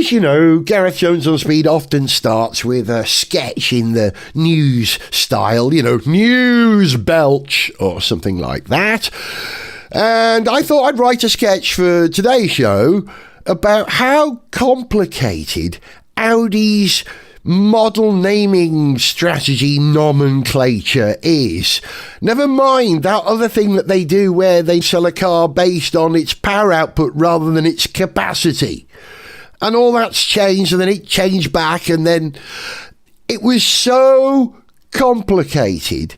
As you know, Gareth Jones on Speed often starts with a sketch in the news style, news belch or something like that. And I thought I'd write a sketch for today's show about how complicated Audi's model naming strategy nomenclature is. Never mind that other thing that they do where they sell a car based on its power output rather than its capacity. And all that's changed, and then it changed back, and then it was so complicated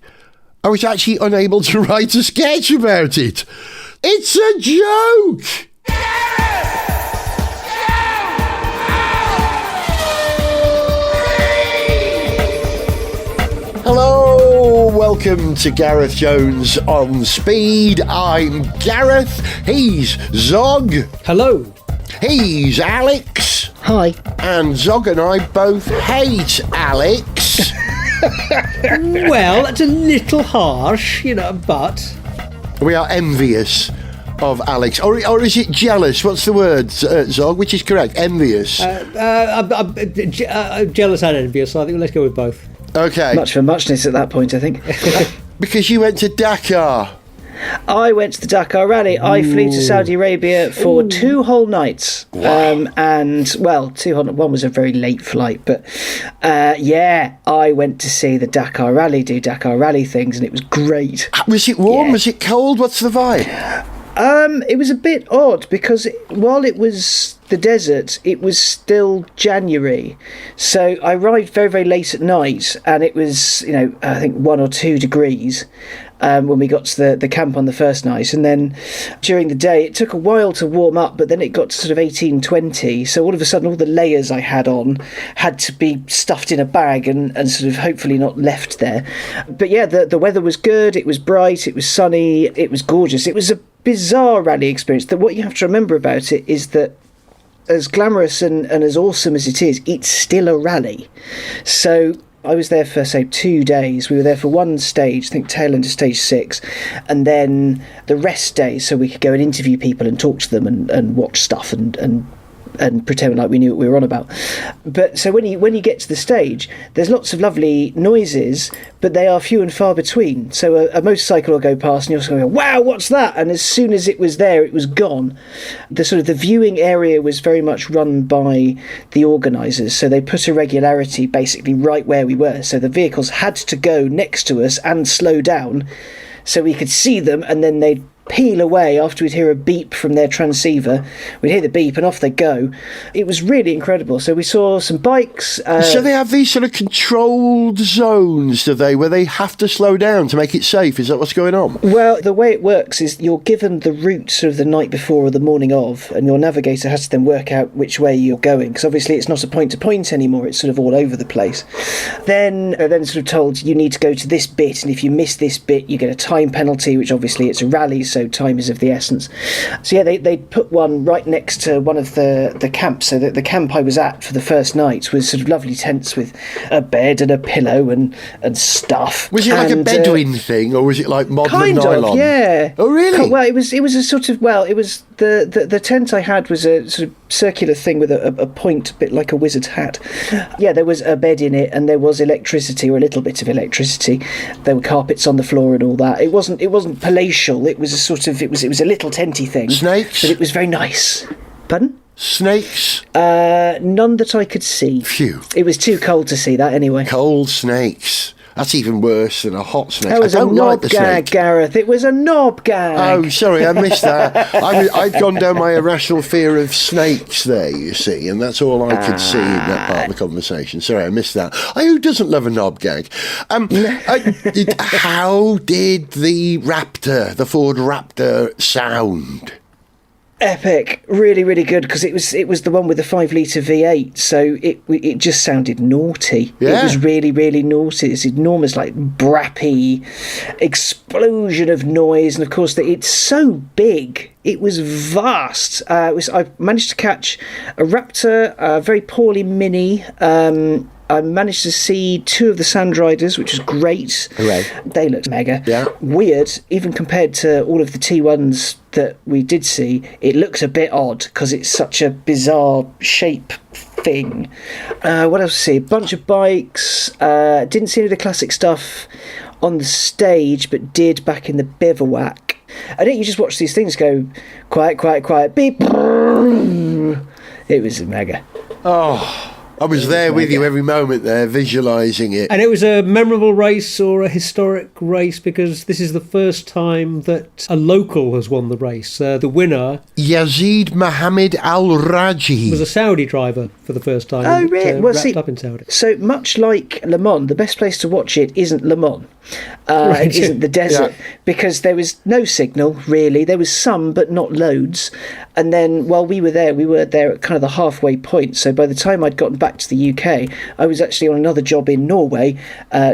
I was actually unable to write a sketch about it. It's a joke! Hello, welcome to Gareth Jones on Speed. I'm Gareth, he's Zog. Hello. He's Alex. Hi. And Zog and I both hate Alex. Well, that's a little harsh, but... We are envious of Alex. Or is it jealous? What's the word, Zog? Which is correct? Envious. Jealous and envious, so I think let's go with both. Okay. Much for muchness at that point, I think. Because you went to Dakar. I went to the Dakar Rally. I flew to Saudi Arabia for 2 whole nights. Wow. One was a very late flight. But I went to see the Dakar Rally, do Dakar Rally things, and it was great. Was it warm? Yeah. Was it cold? What's the vibe? It was a bit odd because while it was the desert, it was still January. So I arrived very, very late at night, and it was, I think 1 or 2 degrees when we got to the camp on the first night. And then during the day, it took a while to warm up, but then it got to sort of 18, 20. So all of a sudden, all the layers I had on had to be stuffed in a bag and sort of hopefully not left there. But yeah, the weather was good. It was bright. It was sunny. It was gorgeous. It was a bizarre rally experience. That what you have to remember about it is that as glamorous and as awesome as it is, it's still a rally. So I was there for, say, 2 days. We were there for one stage, I think tail end of stage 6, and then the rest days, so we could go and interview people and talk to them and watch stuff and pretend like we knew what we were on about. But so when you get to the stage, there's lots of lovely noises, but they are few and far between. So a motorcycle will go past and you're just going, wow, what's that? And as soon as it was there, it was gone. The viewing area was very much run by the organisers. So they put a regularity basically right where we were. So the vehicles had to go next to us and slow down so we could see them, and then they'd peel away after we'd hear a beep from their transceiver. We'd hear the beep and off they go. It was really incredible. So we saw some bikes. So they have these sort of controlled zones, do they, where they have to slow down to make it safe? Is that what's going on? Well, the way it works is you're given the route sort of the night before or the morning of, and your navigator has to then work out which way you're going, because obviously it's not a point-to-point anymore. It's sort of all over the place. Then sort of told you need to go to this bit, and if you miss this bit, you get a time penalty, which obviously it's a rally, so time is of the essence. So yeah, they put one right next to one of the camps. So the camp I was at for the first night was sort of lovely tents with a bed and a pillow and stuff. Was it like a Bedouin thing, or was it like modern kind nylon? Of, yeah. Oh, really? Well, it was a sort of, it was the tent I had was a sort of circular thing with a point, a bit like a wizard's hat. Yeah, there was a bed in it, and there was electricity, or a little bit of electricity. There were carpets on the floor and all that. It wasn't palatial. It was a sort of, it was a little tenty thing. Snakes? But it was very nice. Pardon? Snakes? None that I could see. Phew. It was too cold to see that anyway. Cold snakes. That's even worse than a hot snake. That was I a don't knob like the gag, snake. Gareth. It was a knob gag. Oh, sorry, I missed that. I'd gone down my irrational fear of snakes there, you see, and that's all I could see in that part of the conversation. Sorry, I missed that. Who doesn't love a knob gag? How did the Ford Raptor sound? Epic, really, really good, because it was the one with the 5-litre V8, so it just sounded naughty. Yeah. It was really, really naughty. This enormous, like, brappy explosion of noise, and of course it's so big. It was vast. I managed to catch a Raptor, a very poorly Mini. I managed to see 2 of the Sand Riders, which was great. Hooray. They looked mega. Yeah. Weird, even compared to all of the T1s that we did see, it looks a bit odd because it's such a bizarre shape thing. What else see? A bunch of bikes. Didn't see any of the classic stuff on the stage, but did back in the bivouac. I think you just watch these things go quiet, quiet, quiet, beep. It was mega. Oh, I was there with you every moment there, visualising it. And it was a memorable race or a historic race because this is the first time that a local has won the race. The winner... Yazid Mohammed Al-Raji. ...was a Saudi driver for the first time. Oh, really? Wrapped up in Saudi. So much like Le Mans, the best place to watch it isn't Le Mans. It isn't the desert, because there was no signal, really. There was some, but not loads. And then while we were there at kind of the halfway point. So by the time I'd gotten back to the UK, I was actually on another job in Norway,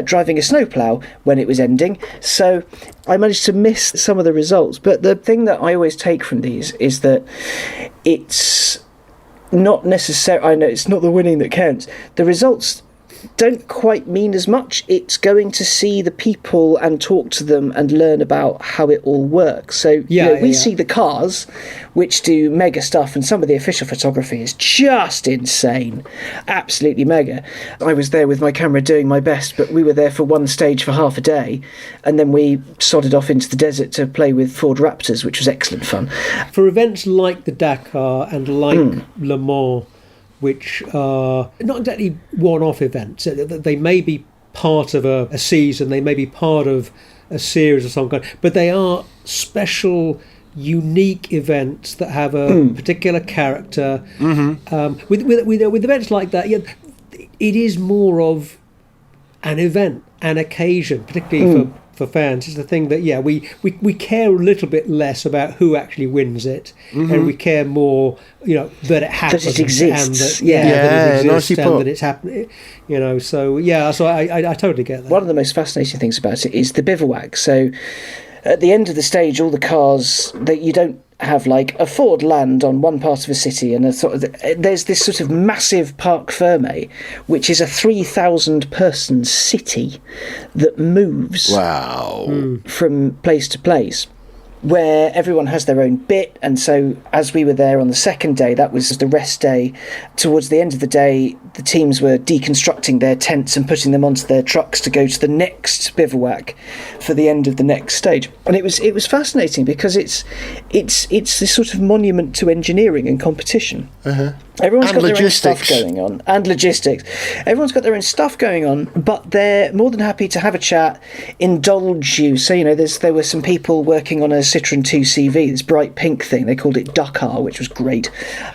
driving a snowplow when it was ending. So I managed to miss some of the results. But the thing that I always take from these is that it's not necessarily... I know it's not the winning that counts. The results don't quite mean as much. It's going to see the people and talk to them and learn about how it all works. So we see the cars, which do mega stuff, and some of the official photography is just insane, absolutely mega. I was there with my camera doing my best, but we were there for one stage for half a day, and then we sodded off into the desert to play with Ford Raptors, which was excellent fun. For events like the Dakar and like Le Mans, which are not exactly one-off events. They may be part of a season, they may be part of a series of some kind, but they are special, unique events that have a particular character. With events like that, it is more of an event, an occasion, particularly for fans. It's the thing that we care a little bit less about who actually wins it, and we care more that it happens, that it exists, and that, that it's happening, so I totally get that. One of the most fascinating things about it is the bivouac. So at the end of the stage, all the cars that you don't have like a Ford land on one part of a city, and there's this sort of massive Parc Fermé, which is a 3,000 person city that moves from place to place, where everyone has their own bit. And so as we were there on the second day, that was the rest day. Towards the end of the day, the teams were deconstructing their tents and putting them onto their trucks to go to the next bivouac for the end of the next stage. And it was fascinating because it's this sort of monument to engineering and competition. Everyone's got their own stuff going on, and logistics. Everyone's got their own stuff going on, but they're more than happy to have a chat, indulge you. So, there were some people working on a Citroen 2CV, this bright pink thing. They called it Dakar, which was great.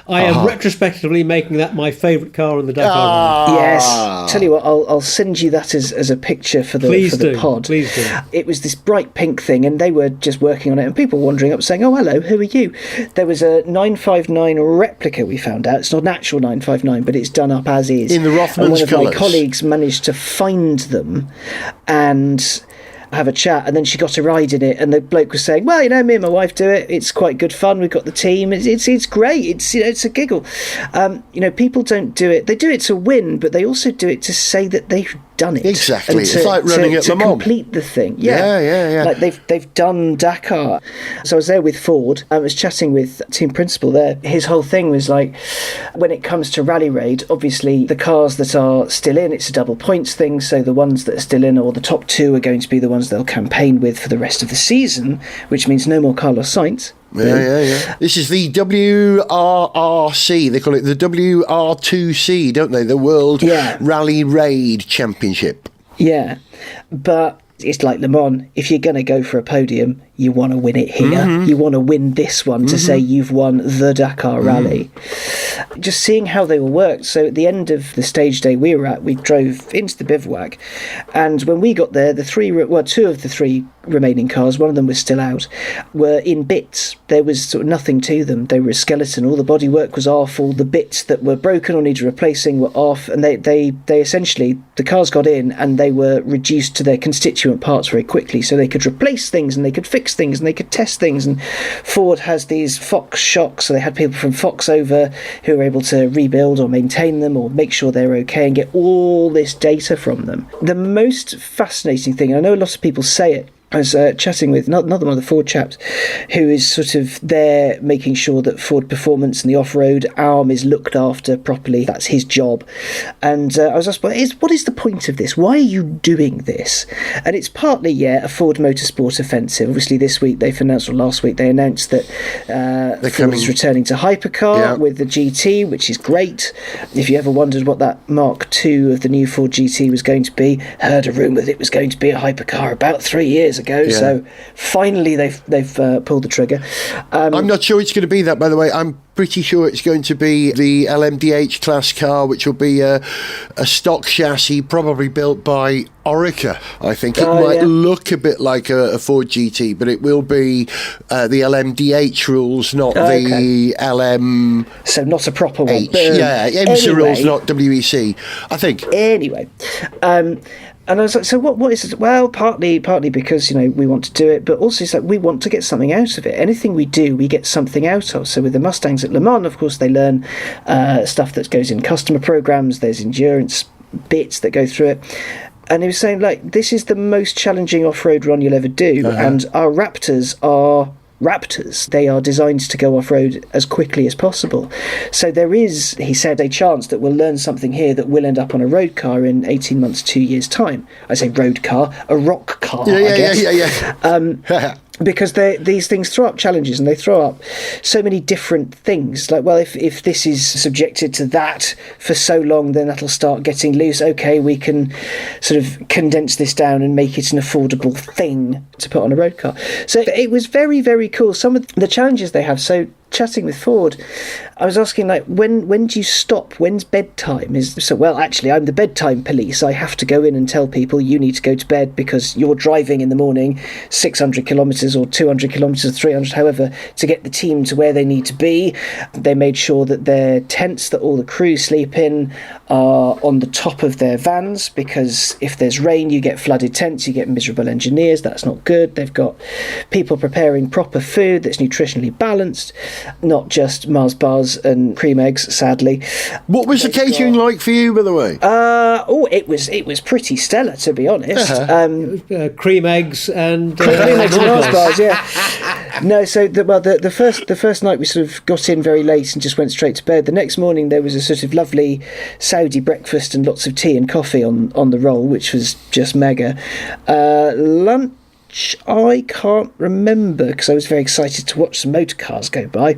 I am retrospectively making that my favourite car in the Dakar. Yes. Tell you what, I'll send you that as a picture for the pod. Please do. It was this bright pink thing, and they were just working on it, and people wandering up saying, "Oh, hello, who are you?" There was a 959 replica we found out. It's not an actual 959, but it's done up as is. In the Rothmans and one of colours. my colleagues managed to find them and have a chat, and then she got a ride in it, and the bloke was saying, "Well, me and my wife do it. It's quite good fun. We've got the team. It's great. It's a giggle." People don't do it. They do it to win, but they also do it to say that they've done it. Exactly. It's like running at Le Mans. To complete the thing. Yeah. Like they've done Dakar. So I was there with Ford. I was chatting with team principal there. His whole thing was like, when it comes to Rally Raid, obviously the cars that are still in, it's a double points thing. So the ones that are still in, or the top two, are going to be the ones they'll campaign with for the rest of the season, which means no more Carlos Sainz. Yeah. This is the WRRC. They call it the WR2C, don't they? The World Rally Raid Championship. Yeah, but it's like Le Mans. If you're going to go for a podium, you want to win it here. You want to win this one to say you've won the Dakar Rally. Just seeing how they all worked. So at the end of the stage day we were at, we drove into the bivouac, and when we got there, two of the three remaining cars, one of them was still out, were in bits. There was sort of nothing to them. They were a skeleton. All the bodywork was off. All the bits that were broken or needed replacing were off, and they essentially, the cars got in and they were reduced to their constituent parts very quickly, so they could replace things and they could fix things and they could test things. And Ford has these Fox shocks, so they had people from Fox over who were able to rebuild or maintain them or make sure they're okay and get all this data from them. The most fascinating thing, and I know a lot of people say it, I was chatting with another one of the Ford chaps who is sort of there making sure that Ford Performance and the off-road arm is looked after properly. That's his job. And I was asked, what is the point of this? Why are you doing this? And it's partly, a Ford Motorsport offensive. Obviously this week they've announced, or last week they announced that Ford is returning to hypercar with the GT, which is great. If you ever wondered what that Mark II of the new Ford GT was going to be, heard a rumour that it was going to be a hypercar about 3 years ago, so finally they've pulled the trigger. I'm not sure it's going to be that, by the way. I'm pretty sure it's going to be the LMDH class car, which will be a stock chassis, probably built by Orica. I think it might look a bit like a Ford GT, but it will be the LMDH rules, not the LM. So not a proper one. IMSA rules, not WEC, I think. Anyway. And I was like, so what is it? Well, partly because, we want to do it, but also it's like we want to get something out of it. Anything we do, we get something out of. So with the Mustangs at Le Mans, of course, they learn stuff that goes in customer programs. There's endurance bits that go through it. And he was saying, this is the most challenging off-road run you'll ever do. And our Raptors are Raptors. They are designed to go off-road as quickly as possible. So there is, he said, a chance that we'll learn something here that will end up on a road car in 18 months, 2 years' time. I say road car, a rock car, I guess. Because these things throw up challenges, and they throw up so many different things. If this is subjected to that for so long, then that'll start getting loose. Okay, we can sort of condense this down and make it an affordable thing to put on a road car. So it was very, very cool. Some of the challenges they have. So chatting with Ford, I was asking, when do you stop? When's bedtime? Actually, I'm the bedtime police. I have to go in and tell people you need to go to bed because you're driving in the morning 600 kilometres or 200 kilometres, 300, however, to get the team to where they need to be. They made sure that their tents that all the crew sleep in are on the top of their vans, because if there's rain, you get flooded tents, you get miserable engineers. That's not good. They've got people preparing proper food that's nutritionally balanced, not just Mars bars and cream eggs, sadly. What was the catering like for you, by the way? It was pretty stellar, to be honest. Cream eggs and Mars bars, yeah. No, so the first night we sort of got in very late and just went straight to bed. The next morning there was a sort of lovely Saudi breakfast and lots of tea and coffee on the roll, which was just mega. Lunch, I can't remember because I was very excited to watch some motor cars go by.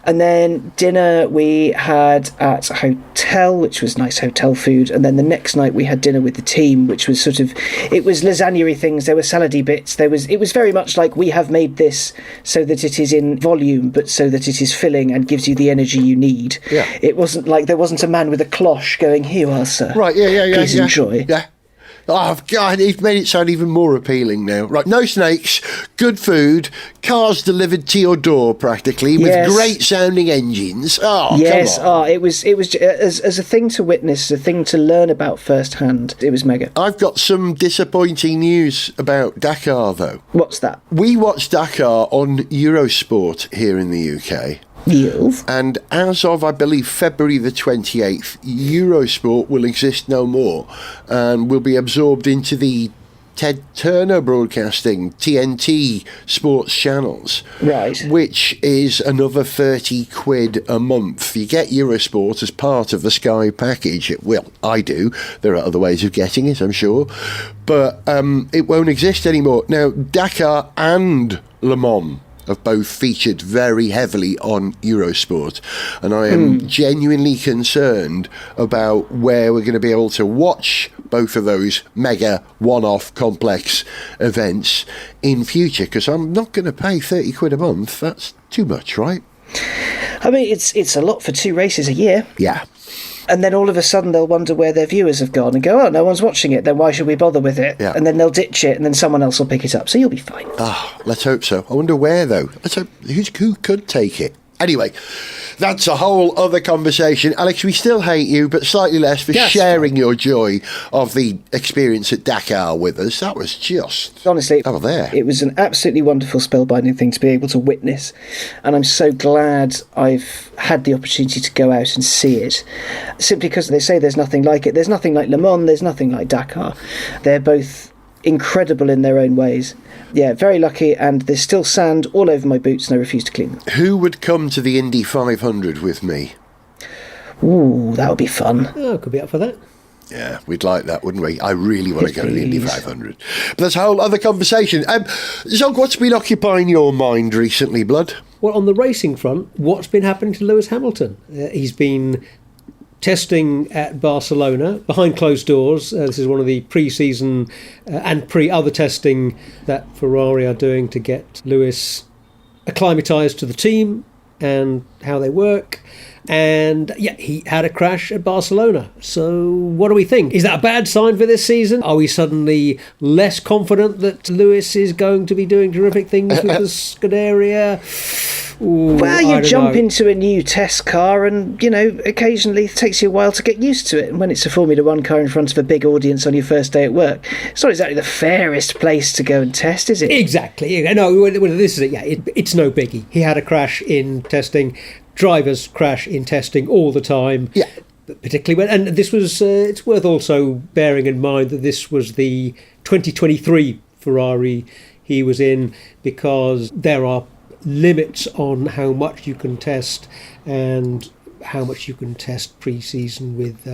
And then dinner we had at a hotel, which was nice hotel food. And then the next night we had dinner with the team, which was it was lasagna-y things. There were salady bits. It was very much like, we have made this so that it is in volume, but so that it is filling and gives you the energy you need. Yeah. It wasn't like there wasn't a man with a cloche going, "Here you are, sir. Right, yeah. Please enjoy." Yeah. Oh, God, he's made it sound even more appealing now. Right, no snakes, good food, cars delivered to your door practically, with great sounding engines. Oh, yes. come on. It was as a thing to witness, a thing to learn about firsthand. It was mega. I've got some disappointing news about Dakar, though. What's that? We watched Dakar on Eurosport here in the UK. Yes. And as of, I believe, February the 28th, Eurosport will exist no more and will be absorbed into the Ted Turner Broadcasting, TNT sports channels. Right. Which is another 30 quid a month. You get Eurosport as part of the Sky package. Well, I do. There are other ways of getting it, I'm sure. But it won't exist anymore. Now, Dakar and Le Mans have both featured very heavily on Eurosport, and I am genuinely concerned about where we're going to be able to watch both of those mega one-off complex events in future, because I'm not going to pay 30 quid a month. That's too much, right? I mean, it's a lot for 2 races a year. Yeah. And then all of a sudden they'll wonder where their viewers have gone and go, "Oh, no one's watching it, then why should we bother with it?" Yeah. And then they'll ditch it, and then someone else will pick it up. So you'll be fine. Let's hope so. I wonder where, though. Let's hope who could take it. Anyway, that's a whole other conversation. Alex, we still hate you, but slightly less for sharing your joy of the experience at Dakar with us. That was just... Honestly, there. It was an absolutely wonderful, spellbinding thing to be able to witness. And I'm so glad I've had the opportunity to go out and see it. Simply because they say there's nothing like it. There's nothing like Le Mans, there's nothing like Dakar. They're both incredible in their own ways. Yeah, very lucky, and there's still sand all over my boots and I refuse to clean them. Who would come to the Indy 500 with me? Ooh, that would be fun. Oh, could be up for that. Yeah, we'd like that, wouldn't we? I really want to go to the Indy Please. 500. But that's a whole other conversation. Zog, what's been occupying your mind recently, Blood? Well, on the racing front, what's been happening to Lewis Hamilton? He's been testing at Barcelona behind closed doors. This is one of the pre-season and pre-other testing that Ferrari are doing to get Lewis acclimatised to the team and how they work. And yeah, he had a crash at Barcelona. So what do we think? Is that a bad sign for this season? Are we suddenly less confident that Lewis is going to be doing terrific things with the Scuderia? Ooh, Well, I you don't jump know. into a new test car and, occasionally it takes you a while to get used to it. And when it's a Formula One car in front of a big audience on your first day at work, it's not exactly the fairest place to go and test, is it? Exactly. No, well, this is it. Yeah, it's no biggie. He had a crash in testing. Drivers crash in testing all the time. Yeah. Particularly when, and this was, it's worth also bearing in mind that this was the 2023 Ferrari he was in, because there are limits on how much you can test and how much you can test pre-season with,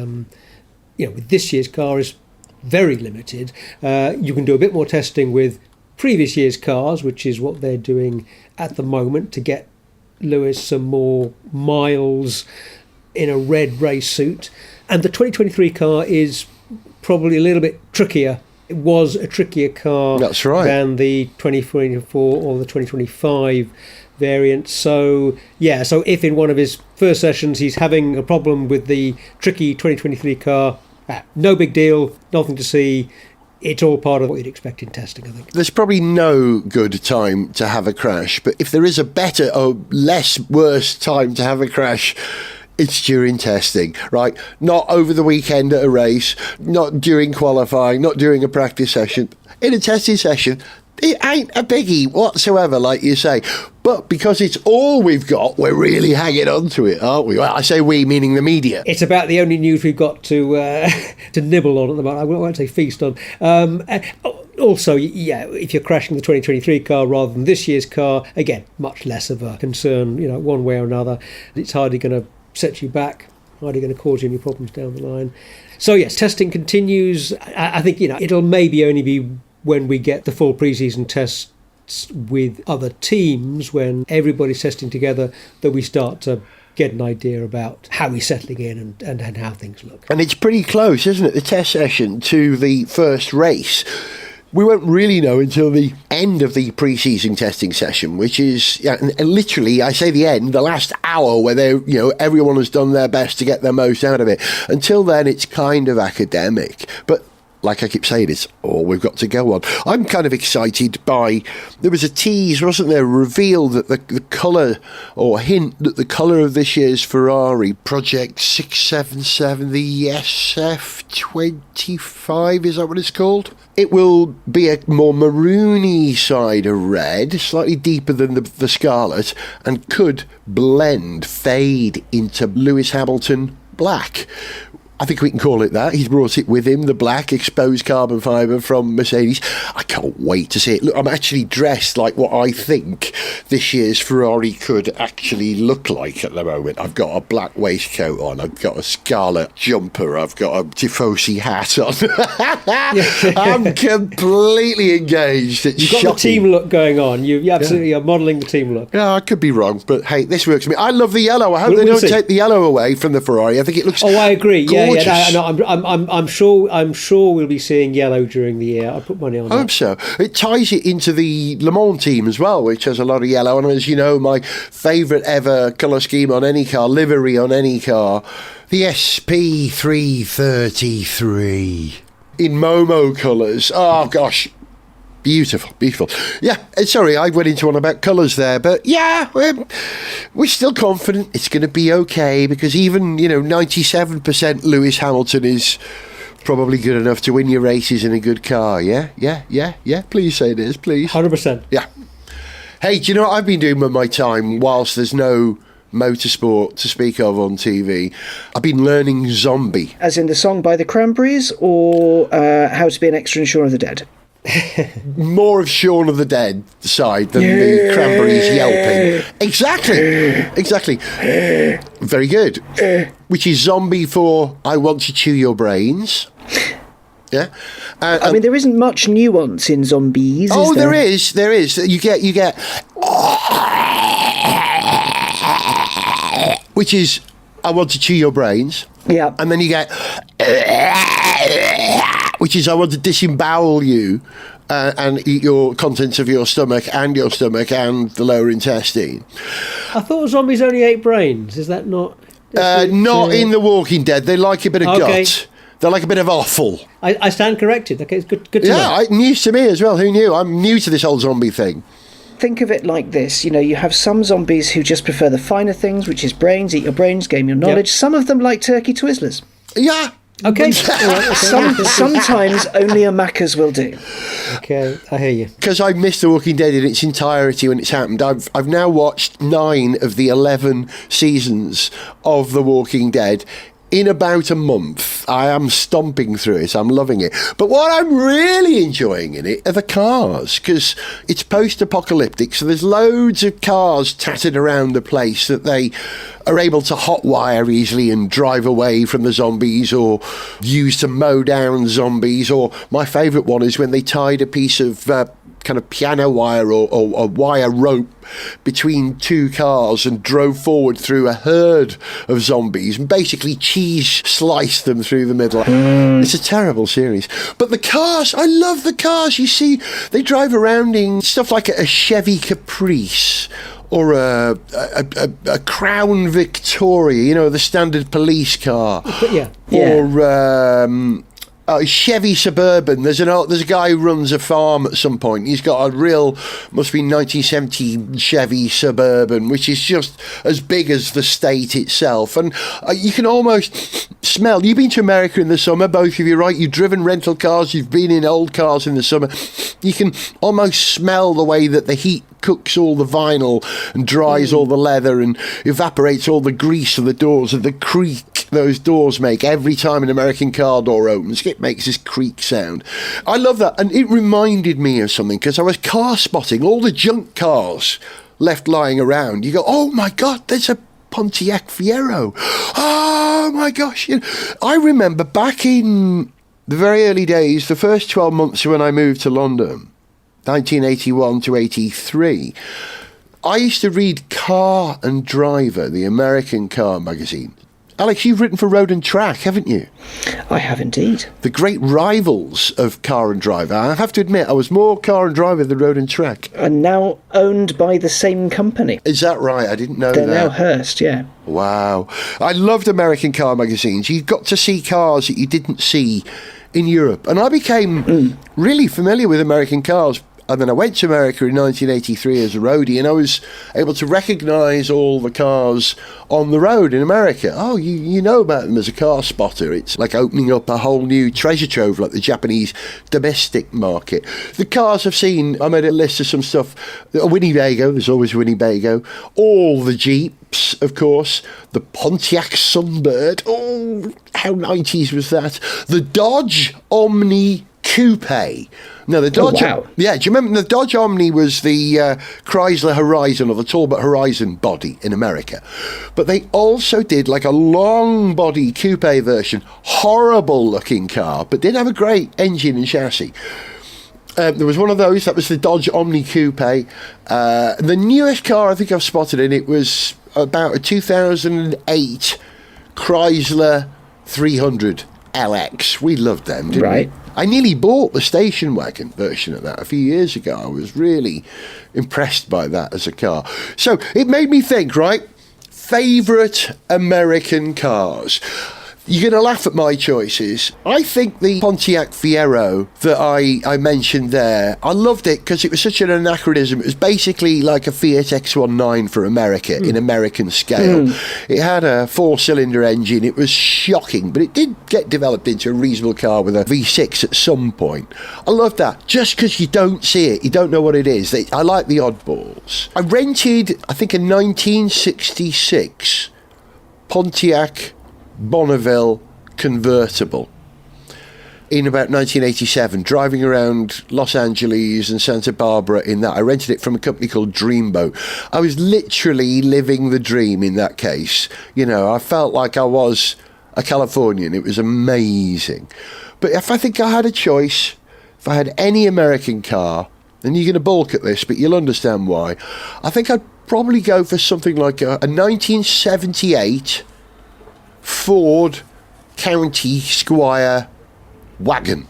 with this year's car is very limited. You can do a bit more testing with previous year's cars, which is what they're doing at the moment to get Lewis some more miles in a red race suit. And the 2023 car is probably a little bit trickier. It was a trickier car That's right. than the 2024 or the 2025 variant. So if in one of his first sessions he's having a problem with the tricky 2023 car, no big deal, nothing to see. It's all part of what you'd expect in testing, I think. There's probably no good time to have a crash, but if there is a better or less worse time to have a crash, it's during testing, right? Not over the weekend at a race, not during qualifying, not during a practice session. In a testing session, it ain't a biggie whatsoever, like you say. But because it's all we've got, we're really hanging on to it, aren't we? Well, I say we, meaning the media. It's about the only news we've got to to nibble on at the moment. I won't say feast on. Also, if you're crashing the 2023 car rather than this year's car, again, much less of a concern, one way or another. It's hardly going to set you back, hardly going to cause you any problems down the line. So yes, testing continues. I think, it'll maybe only be when we get the full pre-season tests with other teams, when everybody's testing together, that we start to get an idea about how he's settling in and how things look. And it's pretty close, isn't it, the test session to the first race? We won't really know until the end of the pre-season testing session, which is and literally, I say the end, the last hour where they, everyone has done their best to get the most out of it. Until then, it's kind of academic, but like I keep saying, it's all we've got to go on. I'm kind of excited by, there was a tease, wasn't there, reveal that the colour, or hint that the colour of this year's Ferrari, Project 677, the SF25, is that what it's called? It will be a more maroony side of red, slightly deeper than the scarlet, and could fade into Lewis Hamilton black. I think we can call it that. He's brought it with him, the black exposed carbon fibre from Mercedes. I can't wait to see it. Look, I'm actually dressed like what I think this year's Ferrari could actually look like at the moment. I've got a black waistcoat on. I've got a scarlet jumper. I've got a Tifosi hat on. I'm completely engaged. It's You've got shocking. the team look going on. You absolutely are modelling the team look. Yeah, I could be wrong, but hey, this works for me. I love the yellow. I hope they We'll don't see. take the yellow away from the Ferrari. I think it looks Oh, I agree. gorgeous. I'm sure we'll be seeing yellow during the year. I put money on I that. hope so. It ties it into the Le Mans team as well, which has a lot of yellow. And as you know, my favourite ever colour scheme on any car, livery on any car, the SP333 in Momo colours. Oh, gosh. Beautiful, beautiful. Yeah, sorry, I went into one about colours there, but yeah, we're still confident it's going to be okay, because even, 97% Lewis Hamilton is probably good enough to win your races in a good car, yeah? Please say it is, please. 100%. Yeah. Hey, do you know what I've been doing with my time whilst there's no motorsport to speak of on TV? I've been learning Zombie. As in the song by the Cranberries, or How to Be an Extra in Shaun of the Dead? more of Shaun of the Dead side than the Cranberries yelping. Exactly. Very good. Which is Zombie for I Want to Chew Your Brains. Yeah. I mean, there isn't much nuance in zombies. Oh, there is. You get. Which is I Want to Chew Your Brains. Yeah. And then you get. Which is I want to disembowel you and eat your contents of your stomach and the lower intestine. I thought zombies only ate brains. Is that not? Not in The Walking Dead. They like a bit of gut. They like a bit of offal. I stand corrected. Okay, it's good to know. Yeah, news to me as well. Who knew? I'm new to this whole zombie thing. Think of it like this. You know, you have some zombies who just prefer the finer things, which is brains, eat your brains, gain your knowledge. Yep. Some of them like turkey Twizzlers. Yeah. Okay. Sometimes only a Macca's will do. Okay, I hear you. Because I missed The Walking Dead in its entirety when it's happened. I've now watched 9 of the 11 seasons of The Walking Dead in about a month. I am stomping through it. I'm loving it. But what I'm really enjoying in it are the cars, because it's post-apocalyptic, so there's loads of cars tattered around the place that they are able to hotwire easily and drive away from the zombies or use to mow down zombies. Or my favourite one is when they tied a piece of kind of piano wire or wire rope between 2 cars and drove forward through a herd of zombies and basically cheese sliced them through the middle. It's a terrible series. But the cars, I love the cars. You see, they drive around in stuff like a Chevy Caprice or a Crown Victoria, you know, the standard police car. Yeah. Or Chevy Suburban. There's a guy who runs a farm at some point. He's got a real, must be 1970 Chevy Suburban, which is just as big as the state itself. And you can almost smell. You've been to America in the summer, both of you, right? You've driven rental cars. You've been in old cars in the summer. You can almost smell the way that the heat cooks all the vinyl and dries all the leather and evaporates all the grease of the doors and the creak those doors make every time an American car door opens. It makes this creak sound. I love that. And it reminded me of something because I was car spotting all the junk cars left lying around. You go, oh my God, there's a Pontiac Fiero. Oh my gosh. You know, I remember back in the very early days, the first 12 months when I moved to London, 1981 to 83, I used to read Car and Driver, the American car magazine. Alex, you've written for Road and Track, haven't you? I have indeed. The great rivals of Car and Driver. I have to admit, I was more Car and Driver than Road and Track. And now owned by the same company. Is that right? I didn't know They're that. now Hearst, yeah. Wow. I loved American car magazines. You got to see cars that you didn't see in Europe. And I became really familiar with American cars. And then I went to America in 1983 as a roadie, and I was able to recognise all the cars on the road in America. Oh, you know about them as a car spotter. It's like opening up a whole new treasure trove, like the Japanese domestic market. The cars I've seen, I made a list of some stuff. A Winnebago, there's always a Winnebago. All the Jeeps, of course. The Pontiac Sunbird. Oh, how 90s was that? The Dodge Omni Coupe. No, the Dodge. Oh, wow. Yeah, do you remember the Dodge Omni was the Chrysler Horizon or the Talbot Horizon body in America? But they also did like a long body coupe version, horrible looking car, but did have a great engine and chassis. There was one of those, that was the Dodge Omni Coupe. The newest car I think I've spotted in it was about a 2008 Chrysler 300 LX. We loved them, didn't we? I nearly bought the station wagon version of that a few years ago. I was really impressed by that as a car. So it made me think, right? Favourite American cars. You're going to laugh at my choices. I think the Pontiac Fiero that I mentioned there, I loved it because it was such an anachronism. It was basically like a Fiat X19 for America in American scale. It had a 4-cylinder engine. It was shocking, but it did get developed into a reasonable car with a V6 at some point. I love that. Just because you don't see it, you don't know what it is. I like the oddballs. I rented, I think, a 1966 Pontiac Bonneville convertible. in about 1987, driving around Los Angeles and Santa Barbara in that. I rented it from a company called Dreamboat. I was literally living the dream in that case. You know, I felt like I was a Californian. It was amazing. But if I think I had a choice, if I had any American car, and you're going to balk at this, but you'll understand why, I think I'd probably go for something like a 1978 Ford County Squire wagon.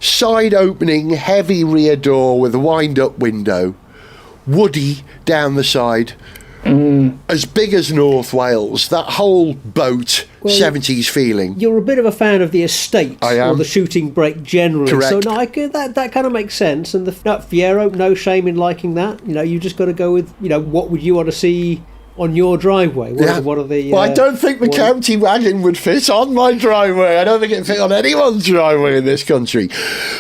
Side opening, heavy rear door with a wind up window, woody down the side, as big as North Wales. That whole boat, 70s feeling. You're a bit of a fan of the estate or the shooting brake generally. Correct. So no, that kind of makes sense. And the Fiero, no shame in liking that. You know, you just got to go with, you know, what would you want to see on your driveway? What are the? Well, I don't think the county wagon would fit on my driveway. I don't think it'd fit on anyone's driveway in this country.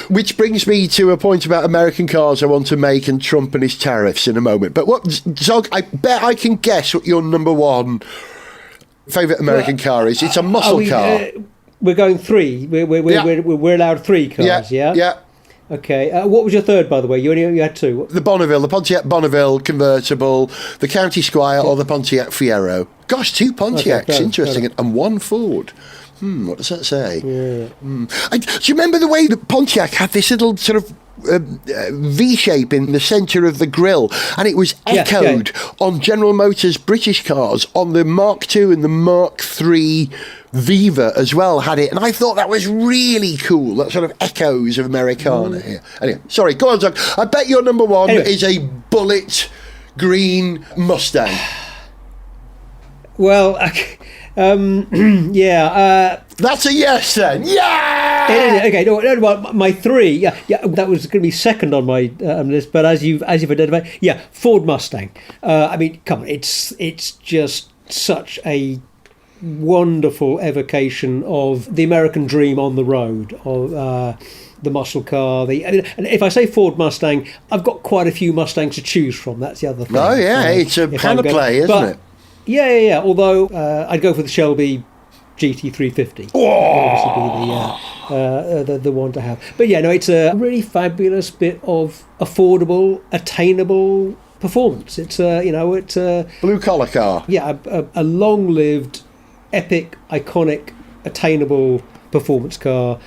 Which brings me to a point about American cars I want to make and Trump and his tariffs in a moment. But Zog, I bet I can guess what your number one favourite American car is. It's a muscle car. We're going three. We're allowed three cars. Yeah. Okay. What was your third, by the way? You had two. The Bonneville, the Pontiac Bonneville convertible, the County Squire, or the Pontiac Fiero. Gosh, two Pontiacs, okay, interesting, and one Ford. What does that say? Yeah. Do you remember the way that Pontiac had this little sort of V-shape in the centre of the grille, and it was echoed on General Motors British cars, on the Mark II and the Mark III Viva as well had it, and I thought that was really cool. That sort of echoes of Americana here. Anyway, sorry, go on, Zog. I bet your number one is a bullet green Mustang. Well, that's a yes then. Yeah. Okay. No, my three. Yeah. That was going to be second on my list, but as you've identified, Ford Mustang. I mean, come on, it's just such a wonderful evocation of the American dream on the road, of the muscle car. And if I say Ford Mustang, I've got quite a few Mustangs to choose from. That's the other thing. Oh yeah, it's a panoply, isn't it? Yeah. Although I'd go for the Shelby GT350. Obviously be the one to have. But it's a really fabulous bit of affordable, attainable performance. It's it's a blue collar car. Yeah, a long-lived, epic, iconic, attainable performance car.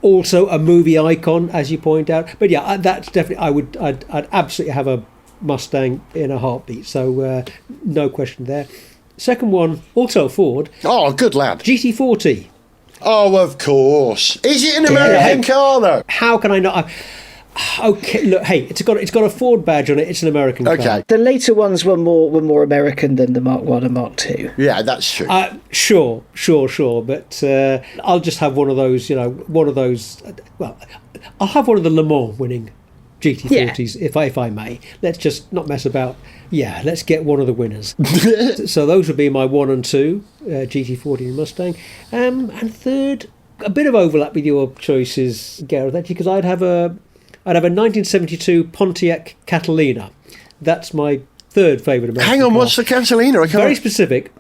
Also a movie icon, as you point out. But that's definitely I'd absolutely have a Mustang in a heartbeat. So no question there. Second one, also Ford. Oh, good lad. GT40. Oh, of course. Is it an American car though? How can I not? Okay, look, hey, it's got a Ford badge on it. It's an American car. The later ones were more American than the Mark I and Mark II. Yeah, that's true. Sure. But I'll just have one of those. One of those. Well, I'll have one of the Le Mans winning GT40s, if I may. Let's just not mess about. Yeah, let's get one of the winners. So those would be my 1 and 2, GT40 and Mustang. And third, a bit of overlap with your choices, Gareth, actually, because I'd have a 1972 Pontiac Catalina. That's my third favourite American Hang on, car. What's the Catalina? Very specific.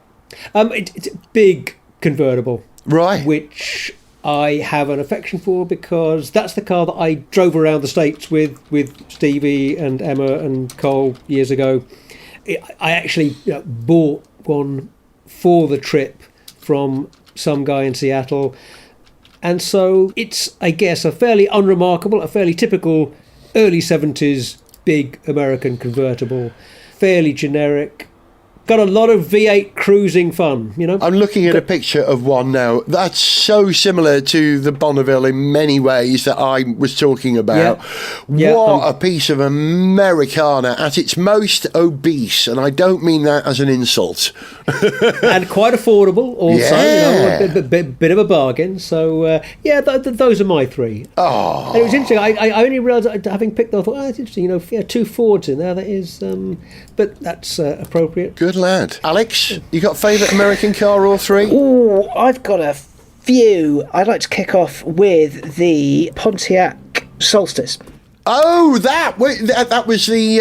It's a big convertible. Right. Which I have an affection for because that's the car that I drove around the States with Stevie and Emma and Cole years ago. I actually bought one for the trip from some guy in Seattle. And so it's, I guess, a fairly unremarkable, a fairly typical early 70s big American convertible, fairly generic. Got a lot of V8 cruising fun, I'm looking at a picture of one now. That's so similar to the Bonneville in many ways that I was talking about. What a piece of Americana at its most obese, and I don't mean that as an insult. And quite affordable also, a bit of a bargain. So, those are my three. Oh. And it was interesting. I only realised, having picked them, I thought, it's interesting, two Fords in there. That is, but that's appropriate. Good lad. Alex, you got favourite American car or three? Oh, I've got a few. I'd like to kick off with the Pontiac Solstice. Oh, that was the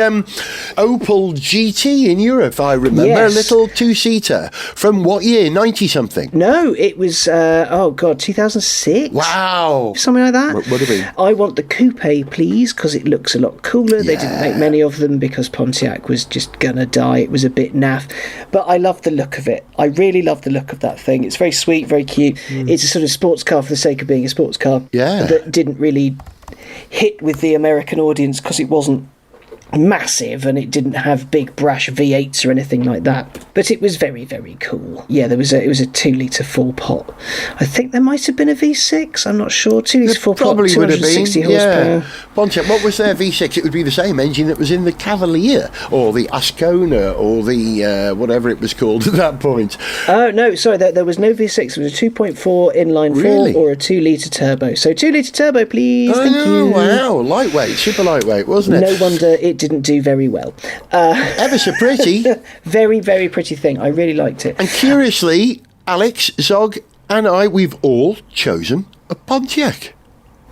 Opel GT in Europe, I remember. Yes. A little two-seater. From what year? 90-something? No, it was, 2006? Wow. Something like that. What would it be? I want the coupe, please, because it looks a lot cooler. They didn't make many of them because Pontiac was just going to die. It was a bit naff. But I love the look of it. I really love the look of that thing. It's very sweet, very cute. It's a sort of sports car for the sake of being a sports car. Yeah. That didn't really hit with the American audience because it wasn't massive and it didn't have big brash V8s or anything like that, but it was very, very cool. Yeah, it was a 2-litre 4-pot. I think there might have been a V6, I'm not sure. 2-litre 4-pot, Probably would have been. 260 horsepower. Pontiac, what was their V6? It would be the same engine that was in the Cavalier or the Ascona or the whatever it was called at that point. Oh no, sorry, there was no V6. It was a 2.4 inline Really? 4 or a 2-litre turbo. So 2-litre turbo, please. Thank you. Wow, lightweight, super lightweight, wasn't it? No wonder it didn't do very well. Ever so pretty. Very, very pretty thing. I really liked it. And curiously, Alex, Zog and I, we've all chosen a Pontiac.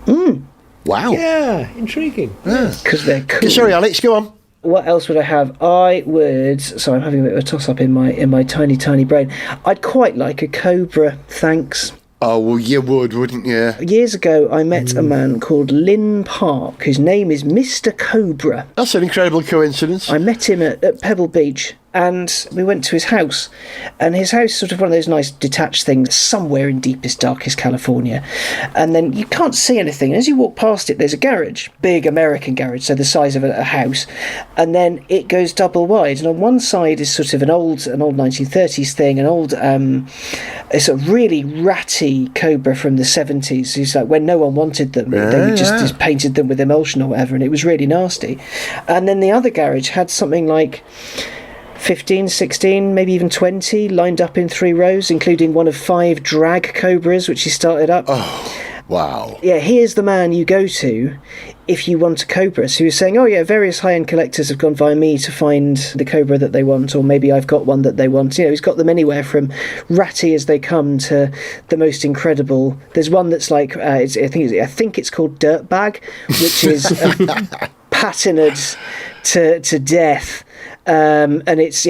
Wow. Yeah, intriguing. Because they're cool. Sorry, Alex, go on. What else would I have? I would. So I'm having a bit of a toss-up in my tiny brain. I'd quite like a Cobra, thanks. Oh, well, you would, wouldn't you? Years ago, I met a man called Lynn Park, whose name is Mr. Cobra. That's an incredible coincidence. I met him at Pebble Beach, and we went to his house. And his house is sort of one of those nice detached things somewhere in deepest, darkest California. And then you can't see anything. As you walk past it, there's a garage, big American garage, so the size of a house. And then it goes double wide. And on one side is sort of an old 1930s thing, an old, a sort of really ratty Cobra from the 70s. It's like when no one wanted them, they just painted them with emulsion or whatever, and it was really nasty. And then the other garage had something like 15, 16, maybe even 20 lined up in 3 rows, including one of 5 drag Cobras, which he started up. Oh, wow. Yeah, here's the man you go to if you want a Cobra. So he was saying, oh yeah, various high-end collectors have gone via me to find the Cobra that they want, or maybe I've got one that they want. You know, he's got them anywhere from ratty as they come to the most incredible. There's one that's like, I think it's called Dirtbag, which is patinaed to death. And it's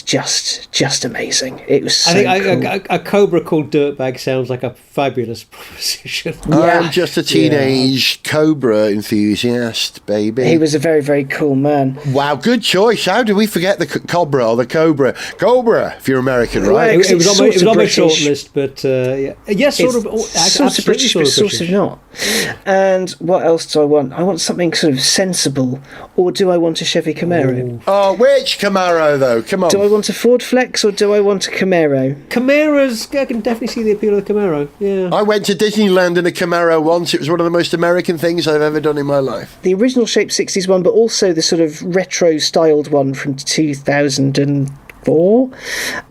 just amazing. It was so I think cool. a Cobra called Dirtbag sounds like a fabulous proposition. I'm just a teenage Cobra enthusiast, baby. He was a very, very cool man. Wow, good choice. How do we forget the Cobra or the Cobra? Cobra, if you're American, right? Well, It was on my British. short list, but sort of. Sort of British, but sort of not. And what else do I want? I want something sort of sensible, or do I want a Chevy Camaro? Oh, which Camaro, though? Come on. Do I want a Ford Flex or do I want a Camaro? Camaros, I can definitely see the appeal of the Camaro. Yeah. I went to Disneyland in a Camaro once. It was one of the most American things I've ever done in my life. The original Shape 60s one, but also the sort of retro-styled one from 2004,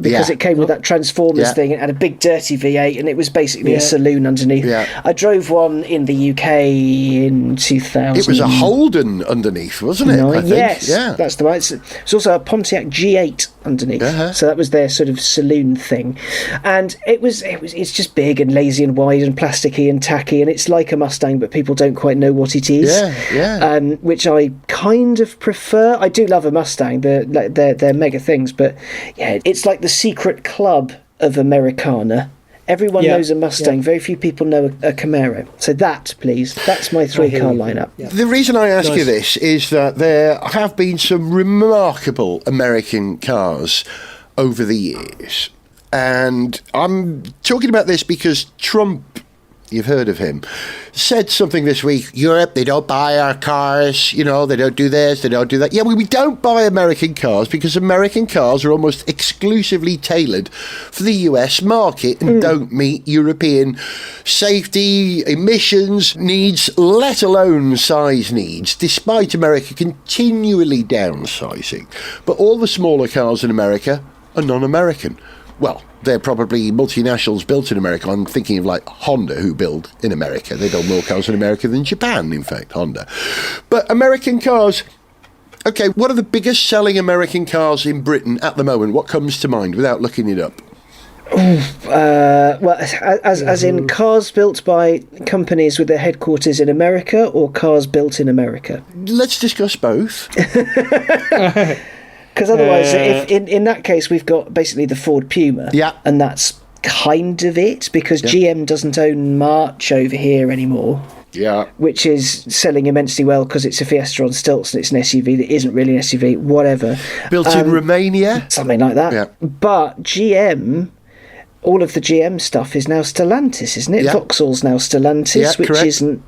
because it came with that Transformers thing. It had a big dirty V8 and it was basically a saloon underneath. I drove one in the UK in 2000. It was a Holden underneath, wasn't it? I think. Yes, yeah. That's the one. It's also a Pontiac G8 underneath, so that was their sort of saloon thing. And it's just big and lazy and wide and plasticky and tacky, and it's like a Mustang, but people don't quite know what it is. Which I kind of prefer. I do love a Mustang. They're mega things, but yeah, it's like the secret club of Americana. Everyone knows a Mustang. Very few people know a Camaro. So that, please, that's my 3-car lineup. Yeah. The reason I ask you this is that there have been some remarkable American cars over the years. And I'm talking about this because Trump, you've heard of him, said something this week. Europe, they don't buy our cars, they don't do this, they don't do that. Yeah, we don't buy American cars because American cars are almost exclusively tailored for the US market and don't meet European safety, emissions needs, let alone size needs, despite America continually downsizing. But all the smaller cars in America are non-American. Well, they're probably multinationals built in America. I'm thinking of like Honda, who build in America. They build more cars in America than Japan, in fact, Honda. But American cars, okay, what are the biggest selling American cars in Britain at the moment? What comes to mind without looking it up? As in cars built by companies with their headquarters in America, or cars built in America? Let's discuss both. Because otherwise, if in that case, we've got basically the Ford Puma, and that's kind of it, because GM doesn't own much over here anymore. Yeah. Which is selling immensely well because it's a Fiesta on stilts and it's an SUV that isn't really an SUV, whatever. Built in Romania? Something like that. Yeah. But GM, all of the GM stuff is now Stellantis, isn't it? Yeah. Vauxhall's now Stellantis, which correct. isn't...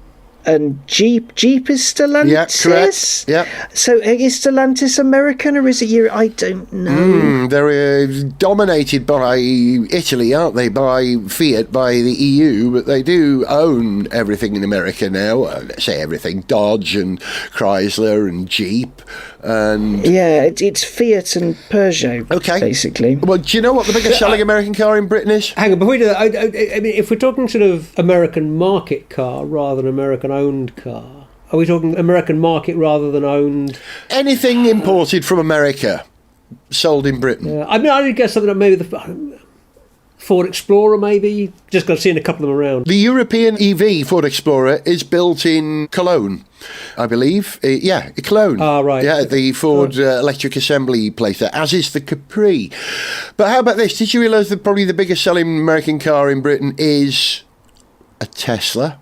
And Jeep is Stellantis? Yeah, correct. Yeah. So is Stellantis American or is it Europe? I don't know. They're dominated by Italy, aren't they? By Fiat, by the EU, but they do own everything in America now. Let's say everything. Dodge and Chrysler and Jeep. And it's Fiat and Peugeot, basically. Well, do you know what the biggest selling American car in Britain is? Hang on, before we do that, I mean, if we're talking sort of American market car rather than American-owned car, are we talking American market rather than owned? Anything imported from America, sold in Britain. I mean, I'd guess something like maybe the Ford Explorer, maybe. Just got seen a couple of them around. The European EV Ford Explorer is built in Cologne, I believe. Cologne. Ah, right. Yeah, the Ford electric assembly place there, as is the Capri. But how about this? Did you realise that probably the biggest selling American car in Britain is a Tesla?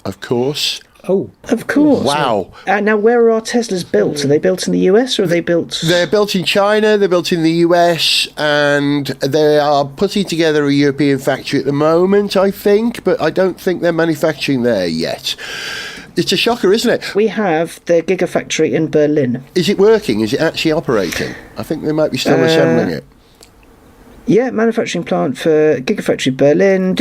Of course. Oh. Of course. Wow. Now, where are our Teslas built? Are they built in the US or are they built... They're built in China, they're built in the US, and they are putting together a European factory at the moment, I think, but I don't think they're manufacturing there yet. It's a shocker, isn't it? We have the Gigafactory in Berlin. Is it working? Is it actually operating? I think they might be still assembling it. Yeah, manufacturing plant for Gigafactory Berlin.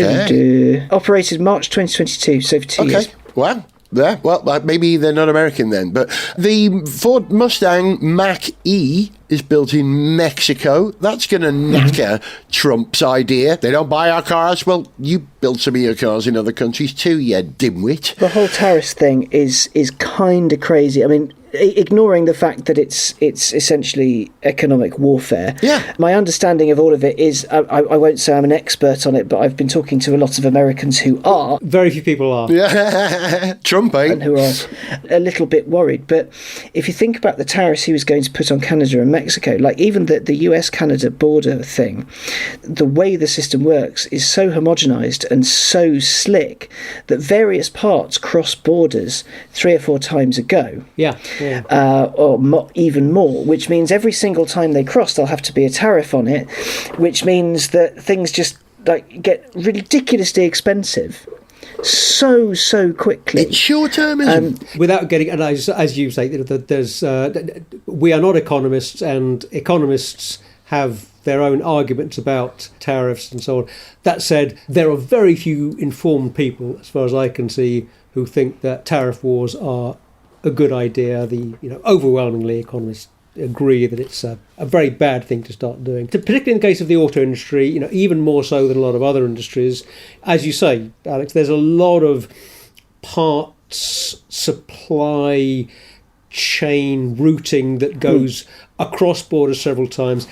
Operated March 2022, so for 2 years. Wow. Yeah, well, maybe they're not American then. But the Ford Mustang Mach-E is built in Mexico. That's going to knacker Trump's idea. They don't buy our cars. Well, you build some of your cars in other countries too, you dimwit. The whole tariffs thing is kind of crazy. I mean, ignoring the fact that it's essentially economic warfare. Yeah. My understanding of all of it is, I won't say I'm an expert on it, but I've been talking to a lot of Americans who are. Very few people are. Yeah, Trump ain't. And who are a little bit worried. But if you think about the tariffs he was going to put on Canada and Mexico, like even the US-Canada border thing, the way the system works is so homogenized and so slick that various parts cross borders 3 or 4 times a go. Yeah. Even more, which means every single time they cross, there'll have to be a tariff on it, which means that things just get ridiculously expensive so quickly. It's short-termism. Without getting, and as you say, there's we are not economists, and economists have their own arguments about tariffs and so on. That said, there are very few informed people, as far as I can see, who think that tariff wars are a good idea. Overwhelmingly economists agree that it's a very bad thing to start doing, particularly in the case of the auto industry, even more so than a lot of other industries. As you say, Alex, there's a lot of parts supply chain routing that goes across borders several times.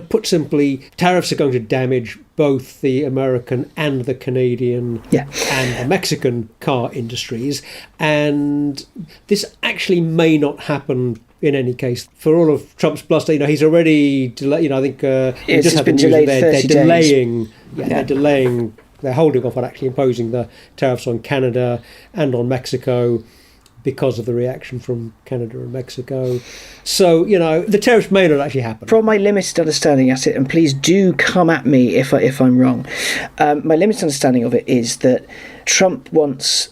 Put simply, tariffs are going to damage both the American and the Canadian and the Mexican car industries, and this actually may not happen in any case. For all of Trump's bluster, he's already delayed. I think it's been delayed 30 days. They're delaying. They're holding off on actually imposing the tariffs on Canada and on Mexico, because of the reaction from Canada and Mexico. So, the tariffs may not actually happen. From my limited understanding at it, and please do come at me if I'm wrong, my limited understanding of it is that Trump wants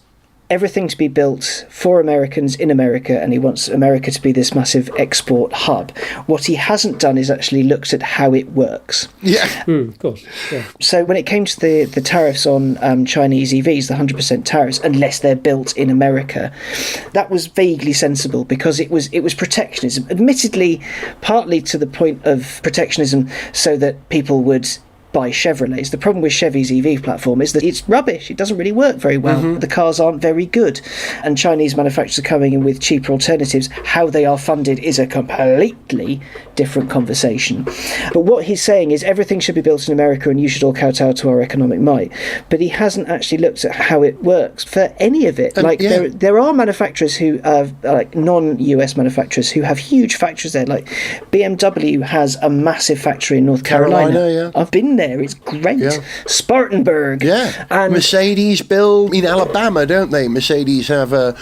everything to be built for Americans in America, and he wants America to be this massive export hub. What he hasn't done is actually looked at how it works. Yeah. Of course. Yeah. So when it came to the tariffs on Chinese EVs, the 100% tariffs, unless they're built in America, that was vaguely sensible because it was protectionism. Admittedly, partly to the point of protectionism so that people would by Chevrolets. The problem with Chevy's EV platform is that it's rubbish. It doesn't really work very well. The cars aren't very good. And Chinese manufacturers are coming in with cheaper alternatives. How they are funded is a completely different conversation. But what he's saying is everything should be built in America and you should all kowtow to our economic might. But he hasn't actually looked at how it works for any of it. There are manufacturers who are like non-US manufacturers who have huge factories there. Like BMW has a massive factory in North Carolina. I've been there. It's great. Spartanburg. And Mercedes build in Alabama, don't they? Mercedes have a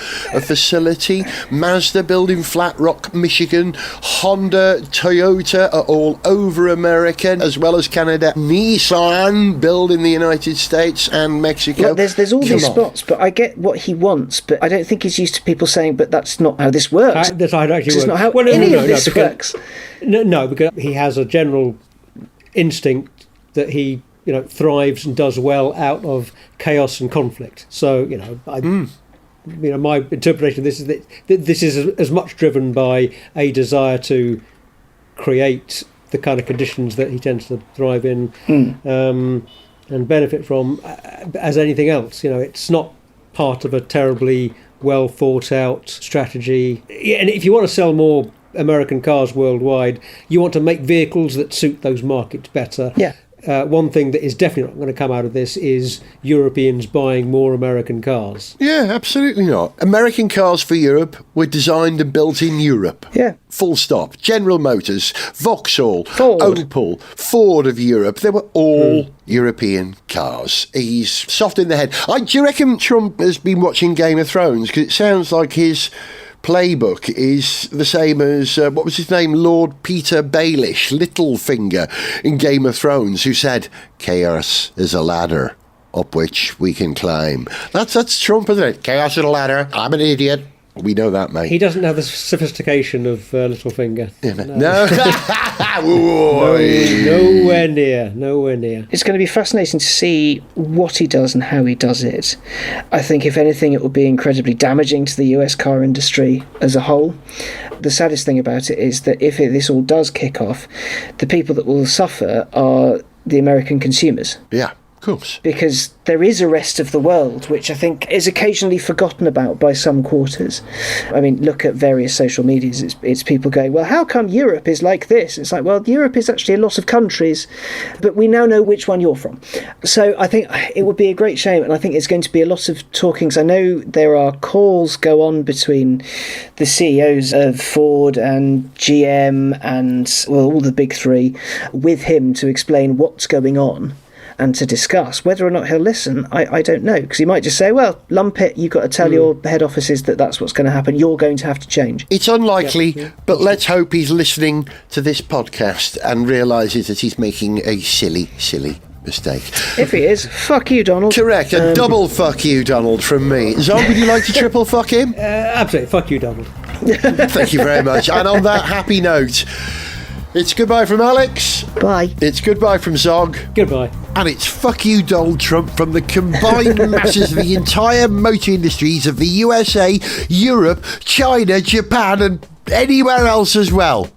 facility. Mazda build in Flat Rock, Michigan. Honda, Toyota are all over America, as well as Canada. Nissan build in the United States and Mexico. Look, there's all these spots, but I get what he wants, but I don't think he's used to people saying, but that's not how this works. That's how it actually It's works. not how any of this works. No, because he has a general instinct that he thrives and does well out of chaos and conflict. So my interpretation of this is that this is as much driven by a desire to create the kind of conditions that he tends to thrive in and benefit from as anything else. It's not part of a terribly well thought out strategy. And if you want to sell more American cars worldwide, you want to make vehicles that suit those markets better. One thing that is definitely not going to come out of this is Europeans buying more American cars. Yeah, absolutely not. American cars for Europe were designed and built in Europe. Full stop. General Motors, Vauxhall, Ford. Opel, Ford of Europe, they were all European cars. He's soft in the head. Do you reckon Trump has been watching Game of Thrones? Because it sounds like his playbook is the same as, what was his name, Lord Peter Baelish, Littlefinger in Game of Thrones, who said, chaos is a ladder up which we can climb. That's Trump, isn't it? Chaos is a ladder. I'm an idiot. We know that, mate. He doesn't have the sophistication of Littlefinger. No. Nowhere near. It's going to be fascinating to see what he does and how he does it. I think, if anything, it will be incredibly damaging to the US car industry as a whole. The saddest thing about it is that if this all does kick off, the people that will suffer are the American consumers. Yeah. Of course. Because there is a rest of the world, which I think is occasionally forgotten about by some quarters. I mean, look at various social medias. It's people going, well, how come Europe is like this? It's like, well, Europe is actually a lot of countries, but we now know which one you're from. So I think it would be a great shame, and I think it's going to be a lot of talking. I know there are calls go on between the CEOs of Ford and GM and, well, all the big three with him to explain what's going on and to discuss. Whether or not he'll listen, I don't know, because he might just say, well, lump it, you've got to tell your head offices that that's what's going to happen, you're going to have to change. It's unlikely, but let's hope he's listening to this podcast and realises that he's making a silly mistake. If he is, fuck you, Donald. Correct, a double fuck you, Donald, from me. Zog, would you like to triple fuck him? Absolutely, fuck you, Donald. Thank you very much. And on that happy note, it's goodbye from Alex. Bye. It's goodbye from Zog. Goodbye. And it's fuck you, Donald Trump, from the combined masses of the entire motor industries of the USA, Europe, China, Japan, and anywhere else as well.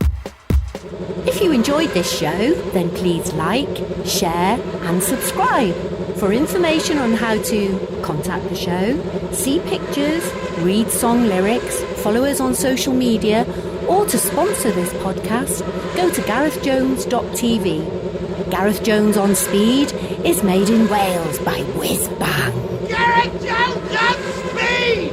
If you enjoyed this show, then please like, share and subscribe. For information on how to contact the show, see pictures, read song lyrics, follow us on social media, or to sponsor this podcast, go to garethjones.tv. Gareth Jones on Speed is made in Wales by Whiz Bang. Gareth Jones on Speed!